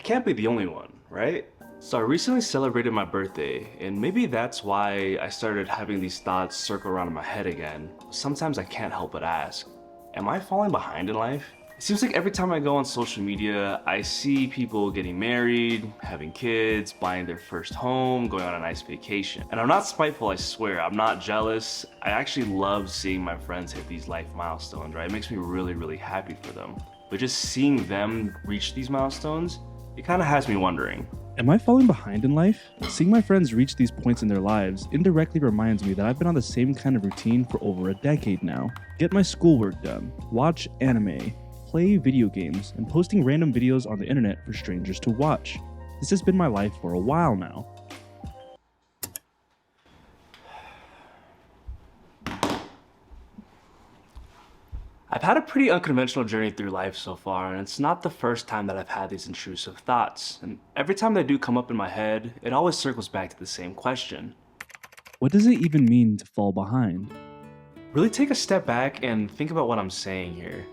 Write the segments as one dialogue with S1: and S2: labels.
S1: can't be the only one, right? So I recently celebrated my birthday, and maybe that's why I started having these thoughts circle around in my head again. Sometimes I can't help but ask, am I falling behind in life? It seems like every time I go on social media, I see people getting married, having kids, buying their first home, going on a nice vacation. And I'm not spiteful, I swear. I'm not jealous. I actually love seeing my friends hit these life milestones, right? It makes me really, really happy for them. But just seeing them reach these milestones, it kind of has me wondering.
S2: Am I falling behind in life? Seeing my friends reach these points in their lives indirectly reminds me that I've been on the same kind of routine for over a decade now. Get my schoolwork done, watch anime, play video games, and posting random videos on the internet for strangers to watch. This has been my life for a while now.
S1: I've had a pretty unconventional journey through life so far, and it's not the first time that I've had these intrusive thoughts. And every time they do come up in my head, it always circles back to the same question.
S2: What does it even mean to fall behind?
S1: Really take a step back and think about what I'm saying here.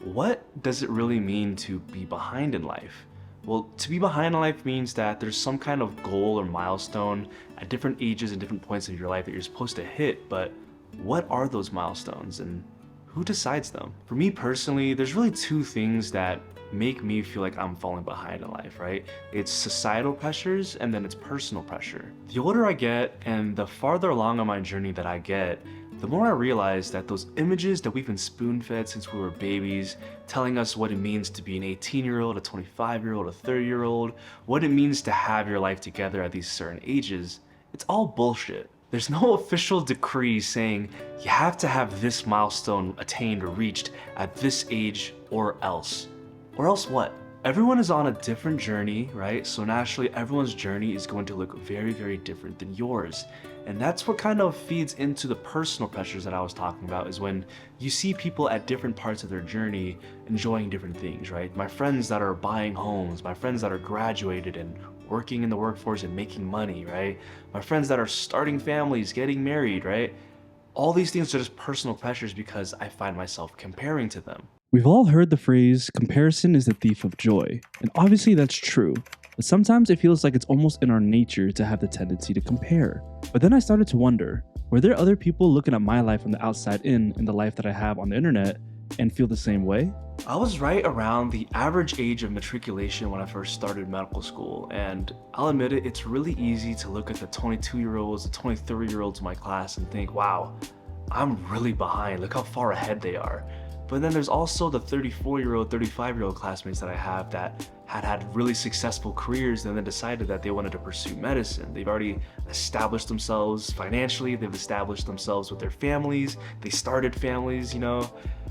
S1: What does it really mean to be behind in life? Well, to be behind in life means that there's some kind of goal or milestone at different ages and different points of your life that you're supposed to hit, but what are those milestones and who decides them? For me personally, there's really two things that make me feel like I'm falling behind in life, right? It's societal pressures and then it's personal pressure. The older I get and the farther along on my journey that I get, the more I realize that those images that we've been spoon-fed since we were babies, telling us what it means to be an 18-year-old, a 25-year-old, a 30-year-old, what it means to have your life together at these certain ages, it's all bullshit. There's no official decree saying you have to have this milestone attained or reached at this age or else. Or else what? Everyone is on a different journey, right? So naturally, everyone's journey is going to look very, very different than yours. And that's what kind of feeds into the personal pressures that I was talking about, is when you see people at different parts of their journey enjoying different things, right? My friends that are buying homes, my friends that are graduated and working in the workforce and making money, right? My friends that are starting families, getting married, right? All these things are just personal pressures because I find myself comparing to them.
S2: We've all heard the phrase, comparison is the thief of joy, and obviously that's true, but sometimes it feels like it's almost in our nature to have the tendency to compare. But then I started to wonder, were there other people looking at my life from the outside in the life that I have on the internet and feel the same way?
S1: I was right around the average age of matriculation when I first started medical school, and I'll admit it, it's really easy to look at the 22-year-olds, the 23-year-olds in my class and think, wow, I'm really behind, look how far ahead they are. But then there's also the 34-year-old, 35-year-old classmates that I have that had really successful careers and then decided that they wanted to pursue medicine. They've already established themselves financially, they've established themselves with their families, they started families, you know?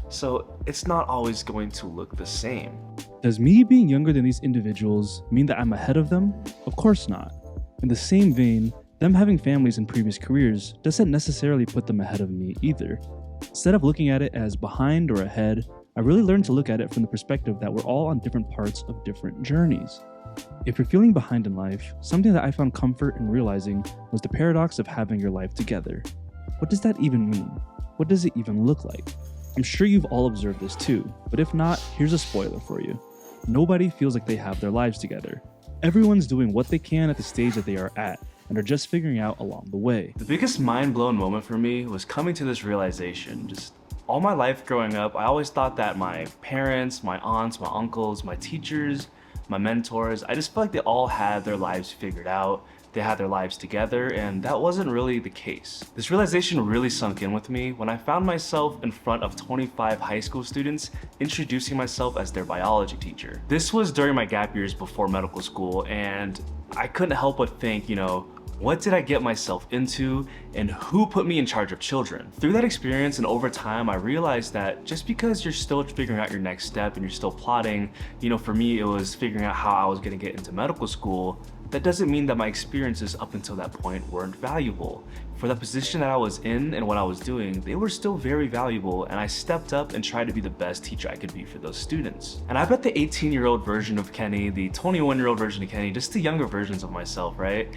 S1: So it's not always going to look the same.
S2: Does me being younger than these individuals mean that I'm ahead of them? Of course not. In the same vein, them having families in previous careers doesn't necessarily put them ahead of me either. Instead of looking at it as behind or ahead, I really learned to look at it from the perspective that we're all on different parts of different journeys. If you're feeling behind in life, something that I found comfort in realizing was the paradox of having your life together. What does that even mean? What does it even look like? I'm sure you've all observed this too, but if not, here's a spoiler for you. Nobody feels like they have their lives together. Everyone's doing what they can at the stage that they are at, and are just figuring out along the way.
S1: The biggest mind-blown moment for me was coming to this realization. Just all my life growing up, I always thought that my parents, my aunts, my uncles, my teachers, my mentors, I just felt like they all had their lives figured out. They had their lives together, and that wasn't really the case. This realization really sunk in with me when I found myself in front of 25 high school students introducing myself as their biology teacher. This was during my gap years before medical school, and I couldn't help but think, you know, what did I get myself into and who put me in charge of children? Through that experience and over time, I realized that just because you're still figuring out your next step and you're still plotting, you know, for me, it was figuring out how I was gonna get into medical school, that doesn't mean that my experiences up until that point weren't valuable. For the position that I was in and what I was doing, they were still very valuable, and I stepped up and tried to be the best teacher I could be for those students. And I bet the 18-year-old version of Kenny, the 21-year-old version of Kenny, just the younger versions of myself, right?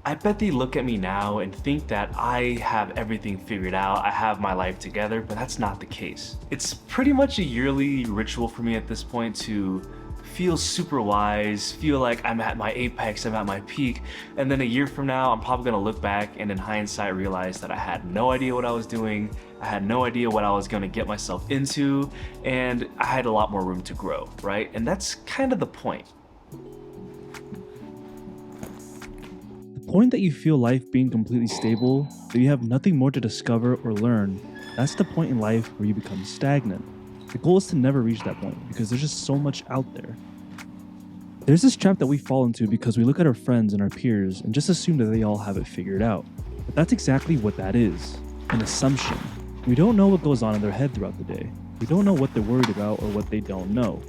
S1: I bet they look at me now and think that I have everything figured out, I have my life together, but that's not the case. It's pretty much a yearly ritual for me at this point to feel super wise, feel like I'm at my apex, I'm at my peak, and then a year from now, I'm probably gonna look back and in hindsight realize that I had no idea what I was doing, I had no idea what I was gonna get myself into, and I had a lot more room to grow, right? And that's kind of the point.
S2: The point that you feel life being completely stable, that you have nothing more to discover or learn, that's the point in life where you become stagnant. The goal is to never reach that point because there's just so much out there. There's this trap that we fall into because we look at our friends and our peers and just assume that they all have it figured out. But that's exactly what that is, an assumption. We don't know what goes on in their head throughout the day. We don't know what they're worried about or what they don't know.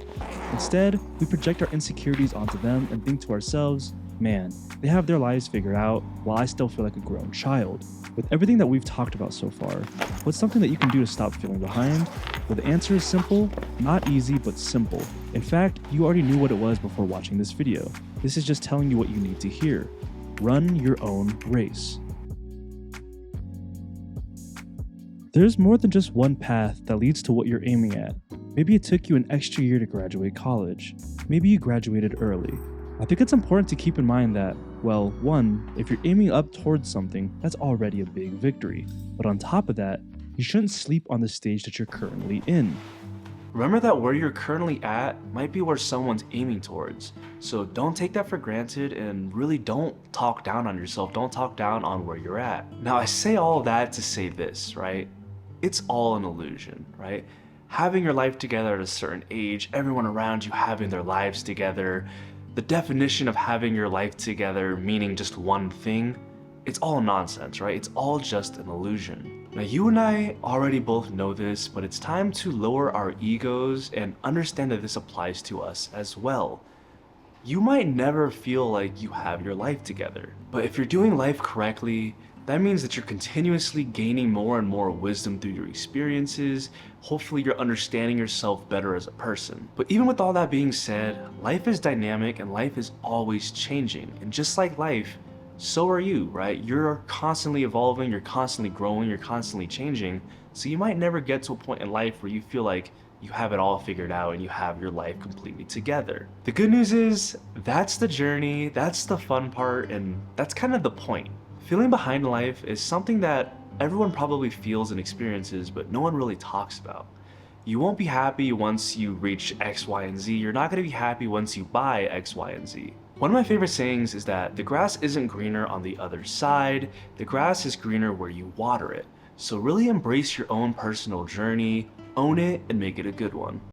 S2: Instead, we project our insecurities onto them and think to ourselves, man, they have their lives figured out while I still feel like a grown child. With everything that we've talked about so far, what's something that you can do to stop feeling behind? Well, the answer is simple, not easy, but simple. In fact, you already knew what it was before watching this video. This is just telling you what you need to hear. Run your own race. There's more than just one path that leads to what you're aiming at. Maybe it took you an extra year to graduate college. Maybe you graduated early. I think it's important to keep in mind that, well, one, if you're aiming up towards something, that's already a big victory. But on top of that, you shouldn't sleep on the stage that you're currently in.
S1: Remember that where you're currently at might be where someone's aiming towards. So don't take that for granted and really don't talk down on yourself. Don't talk down on where you're at. Now, I say all of that to say this, right? It's all an illusion, right? Having your life together at a certain age, everyone around you having their lives together, the definition of having your life together meaning just one thing, it's all nonsense, right? It's all just an illusion. Now, you and I already both know this, but it's time to lower our egos and understand that this applies to us as well. You might never feel like you have your life together, but if you're doing life correctly, that means that you're continuously gaining more and more wisdom through your experiences. Hopefully you're understanding yourself better as a person. But even with all that being said, life is dynamic and life is always changing. And just like life, so are you, right? You're constantly evolving, you're constantly growing, you're constantly changing. So you might never get to a point in life where you feel like you have it all figured out and you have your life completely together. The good news is, that's the journey, that's the fun part, and that's kind of the point. Feeling behind in life is something that everyone probably feels and experiences, but no one really talks about. You won't be happy once you reach X, Y, and Z. You're not going to be happy once you buy X, Y, and Z. One of my favorite sayings is that the grass isn't greener on the other side, the grass is greener where you water it. So really embrace your own personal journey, own it, and make it a good one.